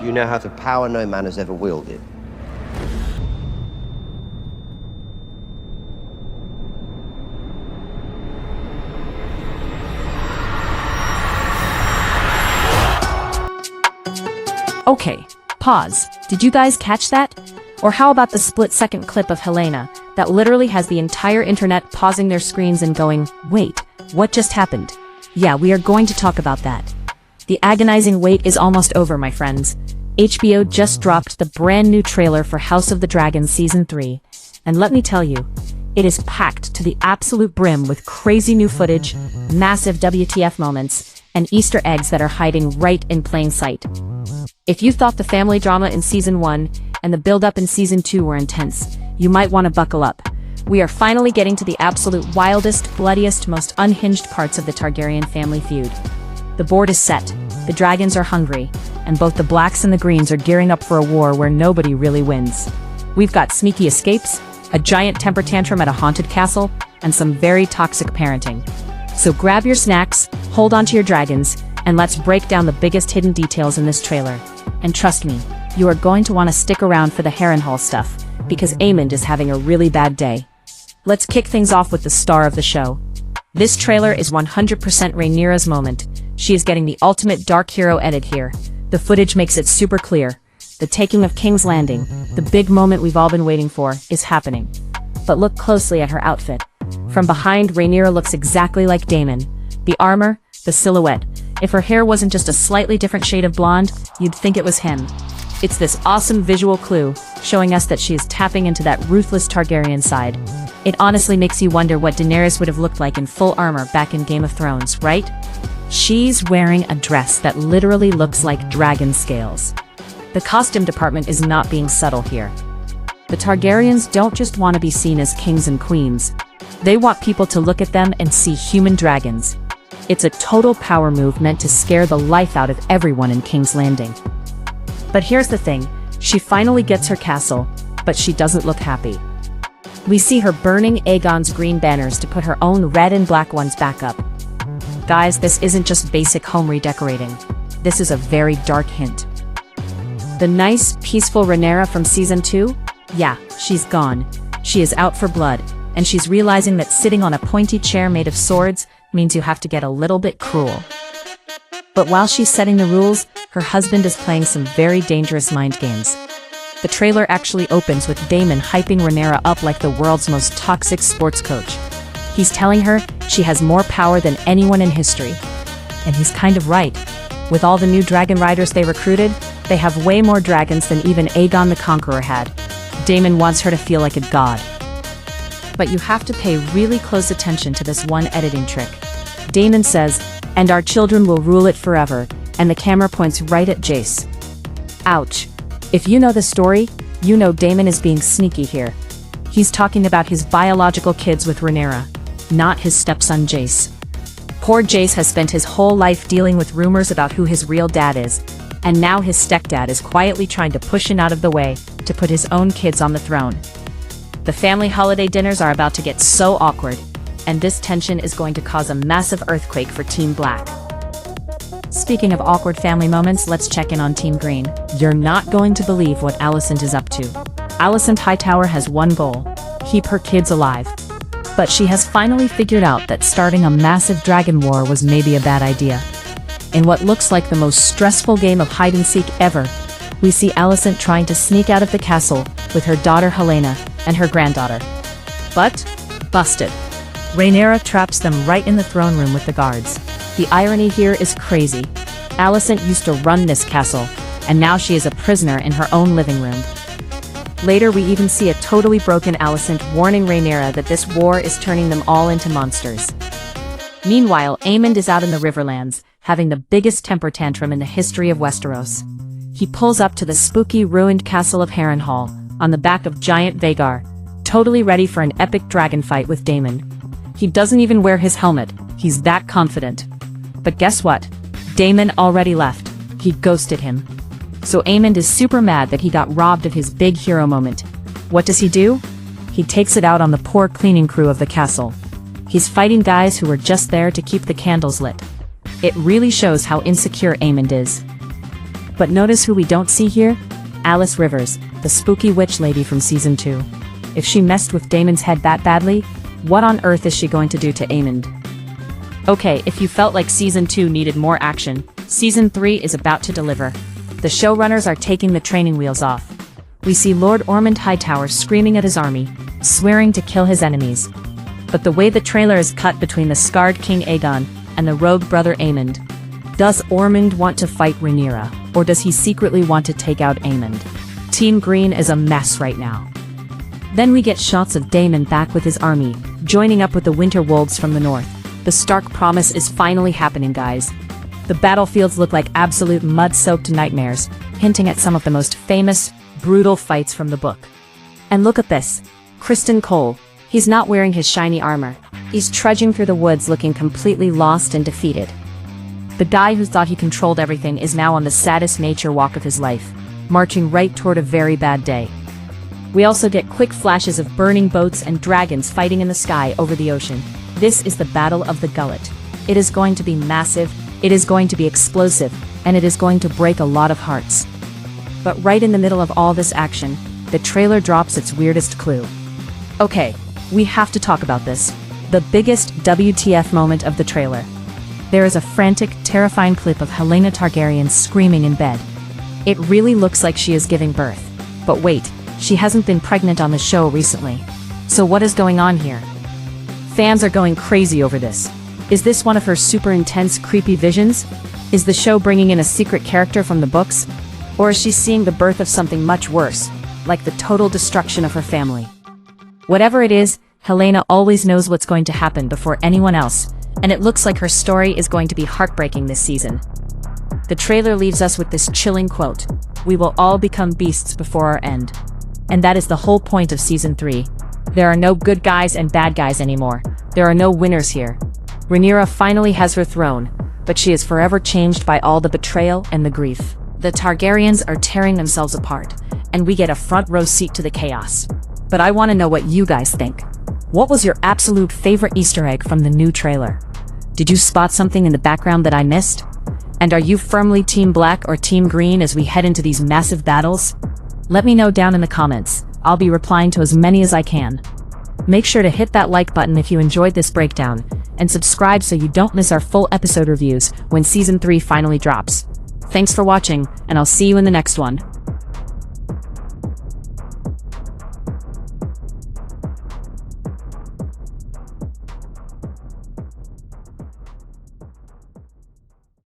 You now have the power no man has ever wielded. Okay, pause. Did you guys catch that? Or how about the split-second clip of Helena that literally has the entire internet pausing their screens and going, wait, what just happened? Yeah, we are going to talk about that. The agonizing wait is almost over, my friends. HBO just dropped the brand new trailer for House of the Dragon Season 3, and let me tell you, it is packed to the absolute brim with crazy new footage, massive WTF moments, and Easter eggs that are hiding right in plain sight. If you thought the family drama in Season 1 and the build-up in Season 2 were intense, you might want to buckle up. We are finally getting to the absolute wildest, bloodiest, most unhinged parts of the Targaryen family feud. The board is set, the dragons are hungry, and both the blacks and the greens are gearing up for a war where nobody really wins. We've got sneaky escapes, a giant temper tantrum at a haunted castle, and some very toxic parenting. So grab your snacks, hold on to your dragons, and let's break down the biggest hidden details in this trailer. And trust me, you are going to want to stick around for the Harrenhal stuff, because Aemond is having a really bad day. Let's kick things off with the star of the show. This trailer is 100% Rhaenyra's moment. She is getting the ultimate dark hero edit here. The footage makes it super clear. The taking of King's Landing, the big moment we've all been waiting for, is happening. But look closely at her outfit. From behind, Rhaenyra looks exactly like Daemon. The armor, the silhouette. If her hair wasn't just a slightly different shade of blonde, you'd think it was him. It's this awesome visual clue, showing us that she is tapping into that ruthless Targaryen side. It honestly makes you wonder what Daenerys would have looked like in full armor back in Game of Thrones, right? She's wearing a dress that literally looks like dragon scales. The costume department is not being subtle here. The Targaryens don't just want to be seen as kings and queens. They want people to look at them and see human dragons. It's a total power move meant to scare the life out of everyone in King's Landing. But here's the thing, she finally gets her castle, but she doesn't look happy. We see her burning Aegon's green banners to put her own red and black ones back up. Guys, this isn't just basic home redecorating. This is a very dark hint. The nice, peaceful Rhaenyra from Season 2? Yeah, she's gone. She is out for blood, and she's realizing that sitting on a pointy chair made of swords means you have to get a little bit cruel. But while she's setting the rules, her husband is playing some very dangerous mind games. The trailer actually opens with Daemon hyping Rhaenyra up like the world's most toxic sports coach. He's telling her she has more power than anyone in history. And he's kind of right. With all the new dragon riders they recruited, they have way more dragons than even Aegon the Conqueror had. Daemon wants her to feel like a god. But you have to pay really close attention to this one editing trick. Daemon says, "And our children will rule it forever," and the camera points right at Jace. Ouch. If you know the story, you know Daemon is being sneaky here. He's talking about his biological kids with Rhaenyra, not his stepson Jace. Poor Jace has spent his whole life dealing with rumors about who his real dad is, and now his stepdad is quietly trying to push him out of the way to put his own kids on the throne. The family holiday dinners are about to get so awkward, and this tension is going to cause a massive earthquake for Team Black. Speaking of awkward family moments, let's check in on Team Green. You're not going to believe what Alicent is up to. Alicent Hightower has one goal: keep her kids alive. But she has finally figured out that starting a massive dragon war was maybe a bad idea. In what looks like the most stressful game of hide-and-seek ever, we see Alicent trying to sneak out of the castle with her daughter Helena and her granddaughter. But, busted. Rhaenyra traps them right in the throne room with the guards. The irony here is crazy. Alicent used to run this castle, and now she is a prisoner in her own living room. Later we even see a totally broken Alicent warning Rhaenyra that this war is turning them all into monsters. Meanwhile, Aemond is out in the Riverlands, having the biggest temper tantrum in the history of Westeros. He pulls up to the spooky, ruined castle of Harrenhal, on the back of giant Vhagar, totally ready for an epic dragon fight with Daemon. He doesn't even wear his helmet, he's that confident. But guess what? Daemon already left. He ghosted him. So Aemond is super mad that he got robbed of his big hero moment. What does he do? He takes it out on the poor cleaning crew of the castle. He's fighting guys who were just there to keep the candles lit. It really shows how insecure Aemond is. But notice who we don't see here? Alice Rivers, the spooky witch lady from season 2. If she messed with Daemon's head that badly, what on earth is she going to do to Aemond? Okay, if you felt like season 2 needed more action, season 3 is about to deliver. The showrunners are taking the training wheels off. We see Lord Ormund Hightower screaming at his army, swearing to kill his enemies. But the way the trailer is cut between the scarred King Aegon and the rogue brother Aemond, does Ormund want to fight Rhaenyra, or does he secretly want to take out Aemond? Team Green is a mess right now. Then we get shots of Daemon back with his army, joining up with the Winter Wolves from the north. The Stark promise is finally happening, guys. The battlefields look like absolute mud-soaked nightmares, hinting at some of the most famous, brutal fights from the book. And look at this. Criston Cole. He's not wearing his shiny armor. He's trudging through the woods looking completely lost and defeated. The guy who thought he controlled everything is now on the saddest nature walk of his life, marching right toward a very bad day. We also get quick flashes of burning boats and dragons fighting in the sky over the ocean. This is the Battle of the Gullet. It is going to be massive, it is going to be explosive, and it is going to break a lot of hearts. But right in the middle of all this action, the trailer drops its weirdest clue. Okay, we have to talk about this. The biggest WTF moment of the trailer. There is a frantic, terrifying clip of Helena Targaryen screaming in bed. It really looks like she is giving birth. But wait, she hasn't been pregnant on the show recently. So what is going on here? Fans are going crazy over this. Is this one of her super intense, creepy visions? Is the show bringing in a secret character from the books? Or is she seeing the birth of something much worse, like the total destruction of her family? Whatever it is, Helena always knows what's going to happen before anyone else, and it looks like her story is going to be heartbreaking this season. The trailer leaves us with this chilling quote: "We will all become beasts before our end." And that is the whole point of season 3. There are no good guys and bad guys anymore. There are no winners here. Rhaenyra finally has her throne, but she is forever changed by all the betrayal and the grief. The Targaryens are tearing themselves apart, and we get a front row seat to the chaos. But I want to know what you guys think. What was your absolute favorite Easter egg from the new trailer? Did you spot something in the background that I missed? And are you firmly Team Black or Team Green as we head into these massive battles? Let me know down in the comments. I'll be replying to as many as I can. Make sure to hit that like button if you enjoyed this breakdown, and subscribe so you don't miss our full episode reviews when season 3 finally drops. Thanks for watching, and I'll see you in the next one.